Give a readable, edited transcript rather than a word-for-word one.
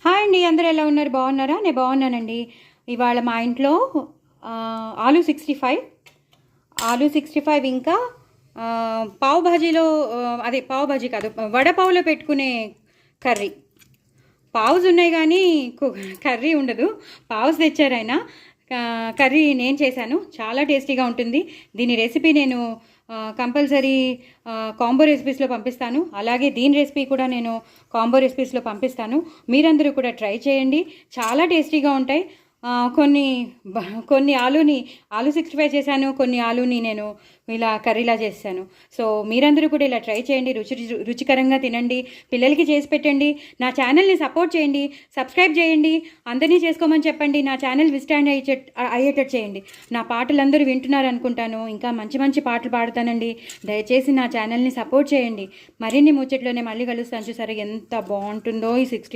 Hi అండి, అందరూ ఎలా ఉన్నారు? బాగున్నారా? నేను బాగున్నానండి. ఇవాళ మా ఇంట్లో ఆలూ 65 ఇంకా పావు భాజీలో అదే పావు భాజీ కాదు, వడపావులో పెట్టుకునే కర్రీ. పావుస్ ఉన్నాయి కానీ కర్రీ ఉండదు. పావుస్ తెచ్చారు ఆయన. కర్రీ నేను చేశాను, చాలా టేస్టీగా ఉంటుంది. దీని రెసిపీ నేను కంపల్సరీ కాంబో రెసిపీస్లో పంపిస్తాను. అలాగే దీని రెసిపీ కూడా నేను కాంబో రెసిపీస్లో పంపిస్తాను. మీరందరూ కూడా ట్రై చేయండి, చాలా టేస్టీగా ఉంటాయి. కొన్ని కొన్ని ఆలూ 65 చేశాను, కొన్ని ఆలూని నేను ఇలా కర్రీలా చేశాను. సో మీరందరూ కూడా ఇలా ట్రై చేయండి, రుచికరంగా తినండి, పిల్లలకి చేసి పెట్టండి. నా ఛానల్ని సపోర్ట్ చేయండి, సబ్స్క్రైబ్ చేయండి, అందరినీ చేసుకోమని చెప్పండి. నా ఛానల్ విస్టాండ్ అయ్యేటట్టు చేయండి. నా పాటలు అందరూ వింటున్నారు అనుకుంటాను, ఇంకా మంచి మంచి పాటలు పాడతానండి. దయచేసి నా ఛానల్ని సపోర్ట్ చేయండి. మరిన్ని ముచ్చట్లోనే మళ్ళీ కలుస్తాను. చూసారా ఎంత బాగుంటుందో ఈ 60